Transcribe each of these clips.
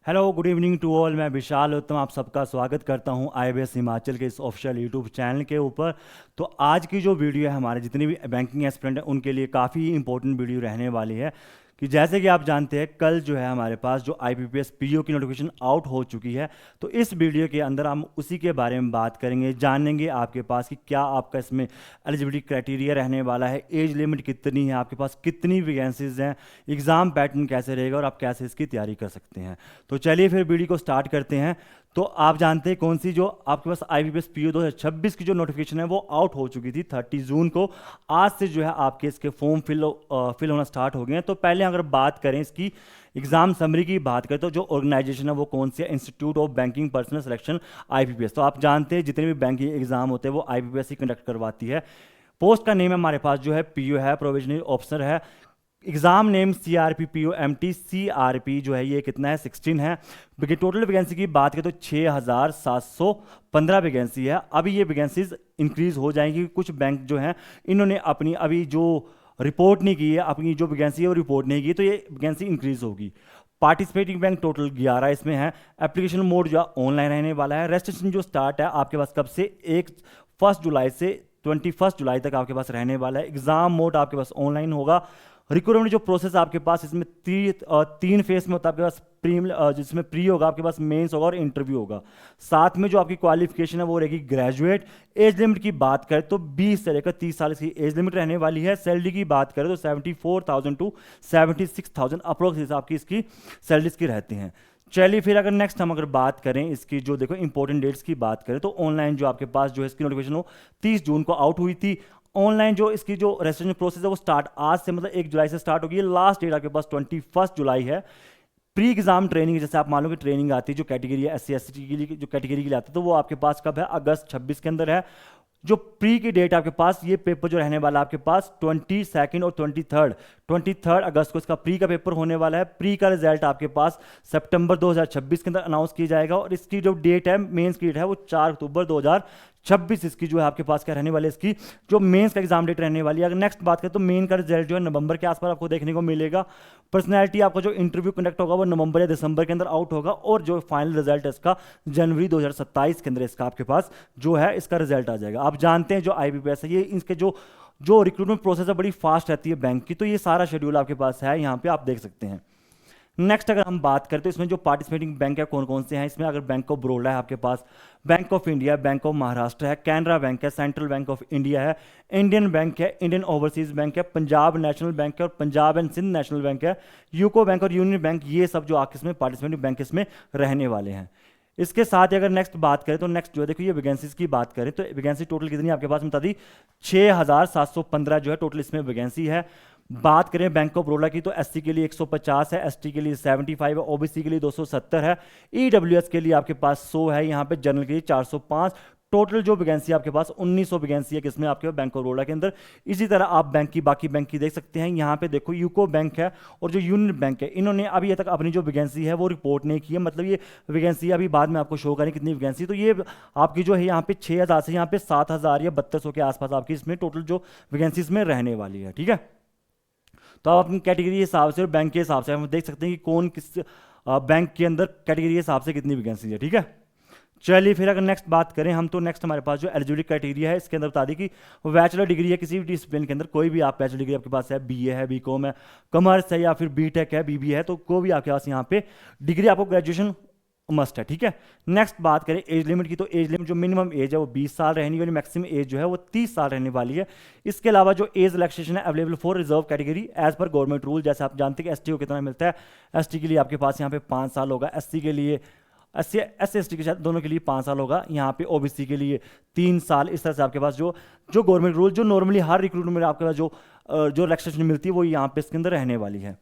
Hello good evening to all. मैं विशाल उत्तम आप सबका स्वागत करता हूं आईबीएस हिमाचल के इस ऑफिशियल यूट्यूब चैनल के ऊपर। तो आज की जो वीडियो है हमारे जितने भी बैंकिंग एस्पिरेंट हैं उनके लिए काफ़ी इंपॉर्टेंट वीडियो रहने वाली है कि जैसे कि आप जानते हैं कल जो है हमारे पास जो आईबीपीएस पीओ की नोटिफिकेशन आउट हो चुकी है। तो इस वीडियो के अंदर हम उसी के बारे में बात करेंगे, जानेंगे आपके पास कि क्या आपका इसमें एलिजिबिलिटी क्राइटेरिया रहने वाला है, एज लिमिट कितनी है, आपके पास कितनी वैकेंसीज हैं, एग्ज़ाम पैटर्न कैसे रहेगा और आप कैसे इसकी तैयारी कर सकते हैं। तो चलिए फिर वीडियो को स्टार्ट करते हैं। तो आप जानते हैं कौन सी जो आपके पास आईबीपीएस पीओ 2026 की जो नोटिफिकेशन है वो आउट हो चुकी थी 30 जून को। आज से जो है आपके इसके फॉर्म फिल होना स्टार्ट हो गए हैं। तो पहले अगर बात करें इसकी एग्जाम समरी की बात करें तो जो ऑर्गेनाइजेशन है वो कौन सी है, institute of banking personal selection IBPS. तो आप जानते हैं जितने भी बैंकिंग एग्जाम होते हैं वो आईबीपीएस ही कंडक्ट करवाती है। पोस्ट का नेम हमारे पास जो है पीओ है, प्रोविजनल ऑफिसर है। Exam name CRP PO MT CRP जो है ये कितना है 16 है। टोटल वैकेंसी की बात करें तो 6715 वैकेंसी है। अभी ये वैकेंसीज इंक्रीज हो जाएंगी। कुछ बैंक जो हैं इन्होंने अपनी अभी जो रिपोर्ट नहीं की है, अपनी जो वैकेंसी है वो रिपोर्ट नहीं की, तो ये वैकेंसी इंक्रीज होगी। पार्टिसिपेटिंग बैंक टोटल 11 इसमें है। एप्लीकेशन मोड जो ऑनलाइन रहने वाला है। रजिस्ट्रेशन जो स्टार्ट है आपके पास कब से 1 जुलाई से 21 जुलाई तक आपके पास रहने वाला है। एग्जाम मोड आपके पास ऑनलाइन होगा। रिक्रूटमेंट जो प्रोसेस आपके पास इसमें तीन फेस में होता है आपके पास। जिसमें प्री होगा, आपके पास मेंस होगा और इंटरव्यू होगा। साथ में जो आपकी क्वालिफिकेशन है वो रहेगी ग्रेजुएट। एज लिमिट की बात करें तो 20 से लेकर 30 साल की एज लिमिट रहने वाली है। सैलरी की बात करें तो 74,000 टू 76,000 अप्रोक्स हिसाब की इसकी सैलरीज की रहती हैं। चलिए फिर अगर नेक्स्ट हम अगर बात करें इसकी जो देखो इंपॉर्टेंट डेट्स की बात करें तो ऑनलाइन जो आपके पास जो है इसकी नोटिफिकेशन वो 30 जून को आउट हुई थी। ऑनलाइन जो इसकी जो रजिस्ट्रेशन प्रोसेस है वो स्टार्ट आज से मतलब 1 जुलाई से स्टार्ट होगी। लास्ट डेट आपके पास 21 जुलाई है। प्री एग्जाम ट्रेनिंग जैसे आप मान लो कि ट्रेनिंग आती है जो कैटेगरी है एससी एसटी के लिए, जो कैटेगरी के लिए आती है तो वो आपके पास कब है, अगस्त 26 के अंदर है। जो प्री की डेट आपके पास ये पेपर जो रहने वाला है आपके पास 22 और 23 अगस्त को इसका प्री का पेपर होने वाला है। प्री का रिजल्ट आपके पास सितंबर 2026 के अंदर अनाउंस किया जाएगा और इसकी जो डेट है मेंस की डेट है वो 4 अक्टूबर 2026 इसकी जो है आपके पास क्या रहने वाली है, इसकी जो मेंस का एग्जाम डेट रहने वाली है। अगर नेक्स्ट बात करें तो मेन का रिजल्ट जो है नवंबर के आसपास आपको देखने को मिलेगा। पर्सनैलिटी आपका जो इंटरव्यू कंडक्ट होगा वो नवंबर या दिसंबर के अंदर आउट होगा और जो फाइनल रिजल्ट है इसका जनवरी 2027 के अंदर इसका आपके पास जो है इसका रिजल्ट आ जाएगा। आप जानते हैं जो आईबीपीएस है ये इसके जो रिक्रूटमेंट प्रोसेस है बड़ी फास्ट रहती है बैंक की। तो ये सारा शेड्यूल आपके पास है, यहाँ पे आप देख सकते हैं। नेक्स्ट अगर हम बात करें तो इसमें जो पार्टिसिपेटिंग बैंक है कौन कौन से हैं, इसमें अगर बैंक ऑफ बड़ौदा है आपके पास, bank of India, bank of Maharashtra है, कैनरा बैंक है, सेंट्रल बैंक ऑफ इंडिया है, इंडियन बैंक है, इंडियन ओवरसीज बैंक है, पंजाब नेशनल बैंक है और Punjab and Sindh national bank है, यूको बैंक और यूनियन बैंक, ये सब जो आपके इसमें पार्टिसिपेटिंग बैंक इसमें रहने वाले हैं। इसके साथ ही अगर नेक्स्ट बात करें तो नेक्स्ट जो है देखो ये वैकेंसीज की बात करें तो वैकेंसी टोटल कितनी आपके पास बता दी 6715 जो है टोटल इसमें वैकेंसी है। बात करें बैंक ऑफ बड़ौदा की तो एससी के लिए 150 है, एसटी के लिए 75 है, ओबीसी के लिए 270 है, ईडब्ल्यूएस के लिए आपके पास 100 है, यहाँ पे जनरल के लिए 405। टोटल जो वैकेंसी आपके पास 1900 वैकेंसी है किसमें आपके बैंक ऑफ बड़ौदा के अंदर। इसी तरह आप बैंक की बाकी बैंक की देख सकते हैं। यहाँ पे देखो यूको बैंक है और जो यूनियन बैंक है इन्होंने अभी तक अपनी जो वैकेंसी है वो रिपोर्ट नहीं की है, मतलब ये वैकेंसी अभी बाद में आपको शो करें कितनी वैकेंसी। तो ये आपकी जो है यहाँ पे 6000 से यहाँ पे 7000 या 3200 के आसपास आपकी इसमें टोटल जो वैकेंसी इसमें रहने वाली है। ठीक है, तो आप अपनी कैटेगरी के हिसाब से और बैंक के हिसाब से हम देख सकते हैं कि कौन किस बैंक के अंदर कैटेगरी के हिसाब से कितनी वैकेंसी है। ठीक है, चलिए फिर अगर नेक्स्ट बात करें हम तो नेक्स्ट हमारे पास जो एलिजिबिलिटी क्राइटेरिया है इसके अंदर बता दें कि बैचलर डिग्री है किसी भी डिसिप्लिन के अंदर, कोई भी आप बैचलर डिग्री आपके पास है, बीए है, बीकॉम है, कॉमर्स है या फिर बीटेक है, बीबी है, तो कोई भी आपके पास यहाँ पे डिग्री आपको ग्रेजुएशन मस्ट है। ठीक है, नेक्स्ट बात करें एज लिमिट की तो एज लिमिट जो मिनिमम एज है वो 20 साल रहनी वाली, मैक्सिमम एज जो है वो 30 साल रहने वाली है। इसके अलावा जो एज रिलैक्सेशन है available for reserve category as per government rule, जैसे आप जानते हैं कि एसटी को कितना मिलता है। एसटी के लिए आपके पास यहाँ पे 5 साल होगा, एससी के लिए एससी के साथ दोनों के लिए 5 साल होगा, यहाँ पे ओबीसी के लिए 3 साल। इस तरह से आपके पास जो गवर्नमेंट रूल जो नॉर्मली हर रिक्रूटमेंट में आपके पास जो रिलैक्सेशन मिलती है वो यहाँ पे इसके अंदर रहने वाली है।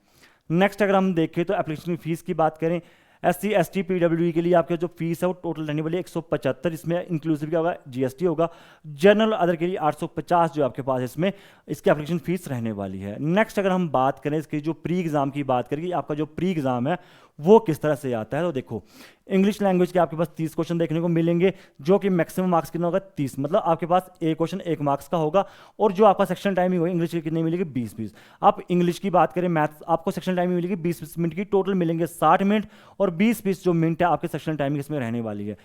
नेक्स्ट अगर हम देखें तो एप्लीकेशन फीस की बात करें, एससी एसटी पीडब्ल्यूडी के लिए आपके जो फीस है वो टोटल रहने वाली है 175, इसमें इंक्लूसिव क्या होगा, जीएसटी होगा। जनरल अदर के लिए 850 जो आपके पास इसमें इसकी एप्लीकेशन फीस रहने वाली है। नेक्स्ट अगर हम बात करें इसकी जो प्री एग्जाम की बात करें, आपका जो प्री एग्जाम है वो किस तरह से आता है, तो देखो इंग्लिश लैंग्वेज के आपके पास 30 क्वेश्चन देखने को मिलेंगे जो कि मैक्सिमम मार्क्स कितना होगा 30, मतलब आपके पास एक क्वेश्चन 1 मार्क्स का होगा। और जो आपका सेक्शन टाइमिंग होगी इंग्लिश की कितनी मिलेगी 20-20। आप इंग्लिश की बात करें मैथ्स आपको सेक्शन टाइमिंग मिलेगी 20 मिनट की, टोटल मिलेंगे 60 मिनट और 20 जो मिनट है आपके सेक्शन टाइमिंग इसमें रहने वाली है।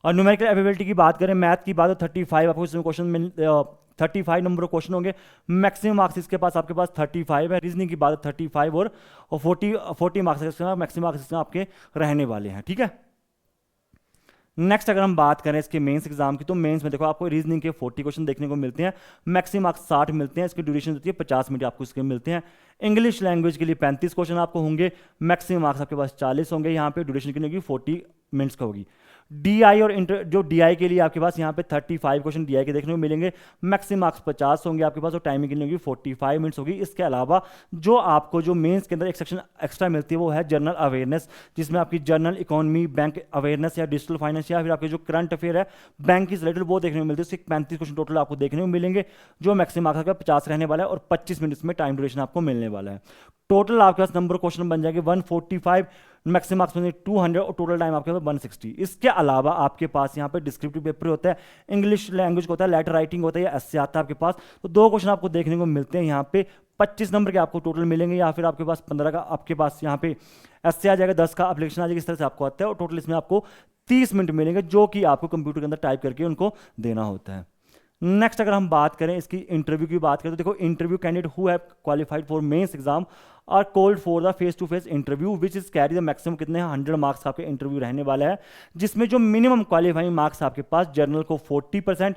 और न्यूमेरिकल एबिलिटी की बात करें, मैथ की बात तो 35 आपको इसमें क्वेश्चन 35 नंबर क्वेश्चन होंगे, मैक्सिमम मार्क्स इसके पास आपके पास 35 है। रीजनिंग की बात 35 और 40 मार्क्स मैक्सिमम मार्क्स आपके रहने वाले हैं, ठीक है। नेक्स्ट अगर हम बात करें इसके मेंस एग्जाम की, तो मेंस में देखो आपको रीजनिंग के 40 क्वेश्चन देखने को मिलते हैं, मैक्सिमम मार्क्स 60 मिलते हैं, इसकी ड्यूरेशन होती है 50 मिनट आपको इसके मिलते हैं। इंग्लिश लैंग्वेज के लिए 35 क्वेश्चन आपको होंगे, मैक्सिमम मार्क्स आपके पास 40 होंगे, यहाँ पे ड्यूरेशन कितनी होगी 40 मिनट्स का होगी। डीआई और जो डीआई के लिए आपके पास यहाँ पे 35 क्वेश्चन डीआई के देखने को मिलेंगे, मैक्सिमम मार्क्स 50 होंगे आपके पास और टाइमिंग कितनी होगी 45 मिनट्स होगी। इसके अलावा जो आपको जो मेंस के अंदर एक सेक्शन एक्स्ट्रा मिलती है वो है जनरल अवेयरनेस, जिसमें आपकी जनरल इकोनॉमी, बैंक अवेयरनेस या डिजिटल फाइनेंस या फिर आपके जो करंट अफेयर है बैंक की रिलेटेड वो देखने को मिलती है। उसके 35 क्वेश्चन टोटल आपको देखने को मिलेंगे, जो मैक्सिमम मार्क्स का 50 रहने वाला है और 25 मिनट्स में टाइम ड्यूरेशन आपको मिलने वाला है। टोटल आपके पास नंबर क्वेश्चन बन जाएंगे 145, मैक्सिमम मार्क्स में 200 और टोटल टाइम आपके पास 160। इसके अलावा आपके पास यहाँ पे डिस्क्रिप्टिव पेपर होता है, इंग्लिश लैंग्वेज का होता है, लेटर राइटिंग होता है या एस्से आता है आपके पास, तो 2 क्वेश्चन आपको देखने को मिलते हैं। यहाँ पे 25 नंबर के आपको टोटल मिलेंगे या फिर आपके पास 15 का आपके पास यहाँ पे एस्से आ जाएगा, 10 का एप्लीकेशन आ जाएगा, इस तरह से आपको आता है। और टोटल इसमें आपको 30 मिनट मिलेंगे जो कि आपको कंप्यूटर के अंदर टाइप करके उनको देना होता है। नेक्स्ट अगर हम बात करें इसकी इंटरव्यू की बात करें, तो देखो interview candidate who have qualified for mains exam are called for the face to face interview which is carry the maximum कितने 100 मार्क्स का आपके इंटरव्यू रहने वाला है, जिसमें जो मिनिमम क्वालिफाइंग मार्क्स आपके पास जनरल को 40%,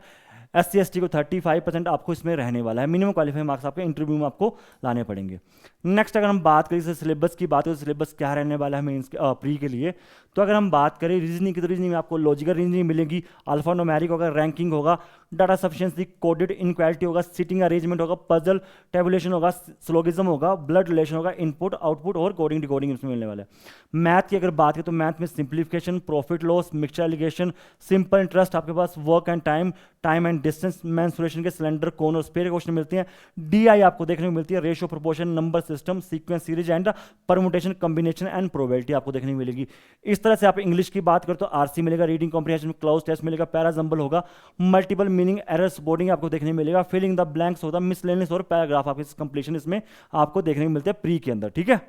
SC ST को 35% आपको इसमें रहने वाला है। मिनिमम क्वालिफाइंग मार्क्स आपके इंटरव्यू में आपको लाने पड़ेंगे। नेक्स्ट अगर हम बात करें सिलेबस की बात करें, सिलेबस क्या रहने वाला है मेंस प्री के लिए, तो अगर हम बात करें रीजनिंग की, तो रीजनिंग में आपको लॉजिकल रीजनिंग मिलेगी, अल्फा न्यूमेरिक होगा, रैंकिंग होगा, डाटा सफिशिएंसी, कोडेड इनक्वालिटी होगा, सिटिंग अरेंजमेंट होगा, पजल टेबुलेशन होगा, स्लोगिज्म होगा, ब्लड रिलेशन होगा, इनपुट आउटपुट और कोडिंग डिकोडिंग इसमें मिलने वाला है। मैथ की अगर बात करें तो मैथ में simplification, profit loss, mixture alligation, simple interest, आपके पास work and time, time and distance, mensuration के सिलेंडर, कोन और स्पेयर क्वेश्चन मिलते हैं। डीआई आपको देखने को मिलती है, ratio, proportion, number system, sequence, series and permutation, combination and probability आपको देखने को मिलेगी। इस तरह से आप इंग्लिश की बात करें तो आरसी मिलेगा, रीडिंग कॉम्प्रिहेंशन, क्लाउज टेस्ट मिलेगा, पैराजम्बल होगा, मल्टीपल मीनिंग एरर स्पॉटिंग आपको देखने मिलेगा, फिलिंग द ब्लैंक्स होगा, मिसलेनियस और पैराग्राफ आपके कंप्लीशन इसमें आपको देखने को मिलते हैं प्री के अंदर, ठीक है।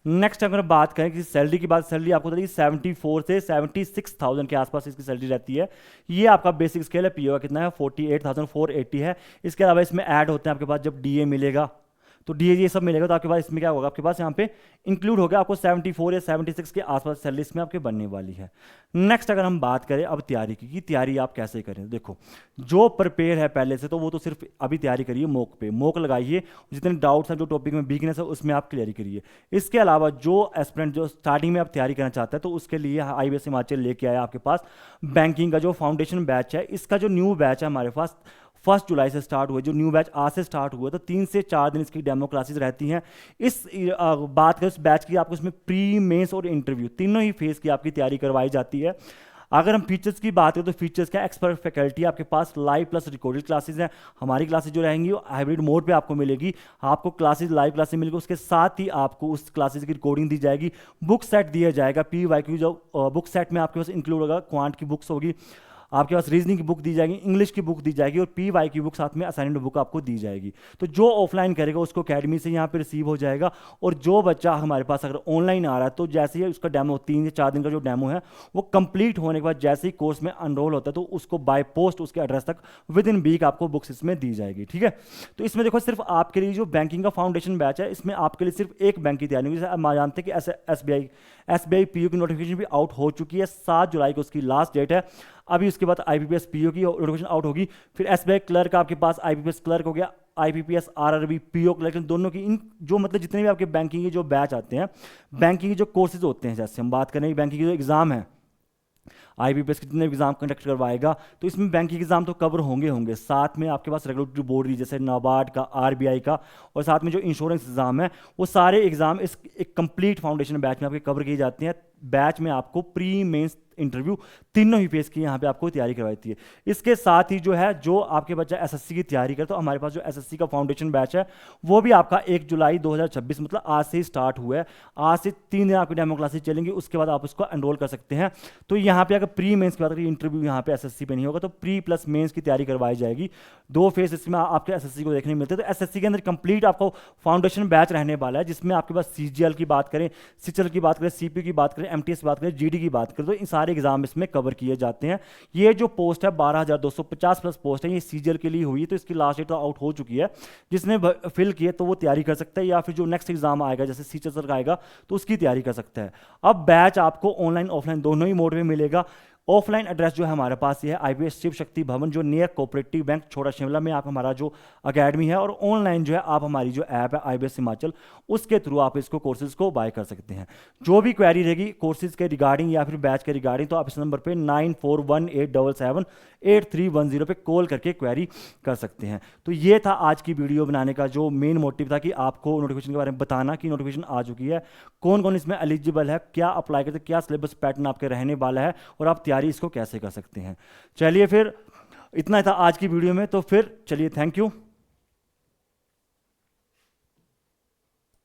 नेक्स्ट अगर बात करें कि सैलरी की बात, सैलरी आपको बताइए 74 से 76,000 के आसपास इसकी सैलरी रहती है। ये आपका बेसिक स्केल है, पीओ का कितना है 48,480 है। इसके अलावा इसमें ऐड होते हैं आपके पास जब डीए मिलेगा तो डीए ये सब मिलेगा, तो आपके पास इसमें क्या होगा, आपके पास यहाँ पे इंक्लूड हो गया आपको 74 या 76 के आसपास सैलरी इसमें आपके बनने वाली है। नेक्स्ट अगर हम बात करें अब तैयारी की तैयारी आप कैसे करें, देखो जो प्रिपेयर है पहले से तो वो तो सिर्फ अभी तैयारी करिए, मॉक पे मॉक लगाइए, जितने डाउट्स हैं जो टॉपिक में वीकनेस है उसमें आप क्लियर करिए। इसके अलावा जो एस्पिरेंट जो स्टार्टिंग में आप तैयारी करना चाहते हैं तो उसके लिए IBS हिमाचल लेके आया आपके पास बैंकिंग का जो फाउंडेशन बैच है, इसका जो न्यू बैच है हमारे पास 1 जुलाई से स्टार्ट हुए, जो न्यू बैच आज से स्टार्ट हुआ, तो 3 से 4 दिन इसकी डेमो क्लासेस रहती हैं। इस बात करें इस बैच की, आपको इसमें प्री, मेंस और इंटरव्यू तीनों ही फेज की आपकी तैयारी करवाई जाती है। अगर हम फीचर्स की बात करें तो फीचर्स क्या, एक्सपर्ट फैकल्टी आपके पास, लाइव प्लस रिकॉर्डेड क्लासेस हैं। हमारी क्लासेस जो रहेंगी वो हाइब्रिड मोड पे आपको मिलेगी, आपको क्लासेस लाइव क्लासेस मिलेगी, उसके साथ ही आपको उस क्लासेस की रिकॉर्डिंग दी जाएगी, बुक सेट दिया जाएगा, PYQ जो बुक सेट में आपके पास इंक्लूड होगा, क्वांट की बुक्स होगी, आपके पास रीजनिंग की बुक दी जाएगी, इंग्लिश की बुक दी जाएगी और PY की बुक साथ में असाइनमेंट बुक आपको दी जाएगी। तो जो ऑफलाइन करेगा उसको अकेडमी से यहाँ पे रिसीव हो जाएगा, और जो बच्चा हमारे पास अगर ऑनलाइन आ रहा है तो जैसे ही उसका डेमो 3 से 4 दिन का जो डेमो है वो कंप्लीट होने के बाद जैसे ही कोर्स में अनरोल होता है तो उसको बाय पोस्ट उसके एड्रेस तक विद इन वीक आपको बुक्स इसमें दी जाएगी, ठीक है। तो इसमें देखो सिर्फ आपके लिए जो बैंकिंग का फाउंडेशन बैच है इसमें आपके लिए सिर्फ एक बैंक की तैयारी होगी। आप जानते हैं कि SBI PO की नोटिफिकेशन भी आउट हो चुकी है, 7 जुलाई को उसकी लास्ट डेट है। अभी उसके बाद IBPS PO की नोटिफिकेशन आउट होगी, फिर SBI क्लर्क आपके पास IBPS क्लर्क हो गया, IBPS RRB PO क्लर्क, दोनों की इन जो मतलब जितने भी आपके बैंकिंग के जो बैच आते हैं, बैंकिंग के जो कोर्सेज होते हैं, जैसे हम बात करें बैंकिंग के जो एग्जाम है, IBPS कितने एग्जाम कंडक्ट करवाएगा तो इसमें बैंकिंग एग्जाम तो कवर होंगे, साथ में आपके पास रेगुलेटरी बॉडी जैसे नाबार्ड का, RBI का, और साथ में जो इंश्योरेंस एग्जाम है वो सारे एग्जाम इस एक कंप्लीट फाउंडेशन बैच में आपके कवर किए जाते हैं। बैच में आपको प्री मेंस इंटरव्यू तीनों ही फेस की यहाँ पे आपको तैयारी करवाती है। इसके साथ ही जो है, जो आपके बच्चा एसएससी की तैयारी करे, तो हमारे पास जो एसएससी का फाउंडेशन बैच है वो भी आपका 1 जुलाई 2026 मतलब आज से ही स्टार्ट हुआ है। आज से 3 दिन आपकी डेमो क्लासेस चलेंगी, उसके बाद आप उसको एनरोल कर सकते हैं। तो यहाँ पे अगर प्री मेंस की बात करें, इंटरव्यू यहाँ पे एसएससी पे नहीं होगा, तो प्री प्लस मेंस की तैयारी करवाई जाएगी। 2 फेस इसमें आपके एसएससी को देखने मिलते हैं। तो एसएससी के अंदर कंप्लीट आपको फाउंडेशन बैच रहने वाला है, जिसमें आपके पास सीजीएल की बात करें, सिचल की बात करें, सीपी की बात करें, एमटीएस की बात करें, जीडी की बात करें, तो इन सारे एग्जाम इसमें कवर किए जाते हैं। ये जो पोस्ट है 12,250 प्लस पोस्ट है, ये सीजीएल के लिए हुई, तो इसकी लास्ट डेट तो आउट हो चुकी है। जिसने फिल किए तो वो तैयारी कर सकता है, या फिर जो नेक्स्ट एग्जाम आएगा जैसे सीचल का आएगा तो उसकी तैयारी कर सकता है। अब बैच आपको ऑनलाइन ऑफलाइन दोनों ही मोड में मिलेगा। ऑफलाइन एड्रेस जो है हमारे पास ये है आईबीएस शिव शक्ति भवन, जो नियर कोऑपरेटिव बैंक छोटा शिमला में आप हमारा जो अकेडमी है, और ऑनलाइन जो है आप हमारी जो ऐप है आईबीएस हिमाचल, उसके थ्रू आप इसको कोर्सेज को बाय कर सकते हैं। जो भी क्वेरी रहेगी कोर्सेज के रिगार्डिंग या फिर बैच के रिगार्डिंग, तो आप इस नंबर पे 9418778310 पे कॉल करके क्वेरी कर सकते हैं। तो ये था आज की वीडियो बनाने का जो मेन मोटिव था, कि आपको नोटिफिकेशन के बारे में बताना कि नोटिफिकेशन आ चुकी है, कौन कौन इसमें एलिजिबल है, क्या अप्लाई करते, क्या सिलेबस पैटर्न आपके रहने वाला है, और आप तैयारी इसको कैसे कर सकते हैं। चलिए फिर इतना था आज की वीडियो में, तो फिर चलिए थैंक यू।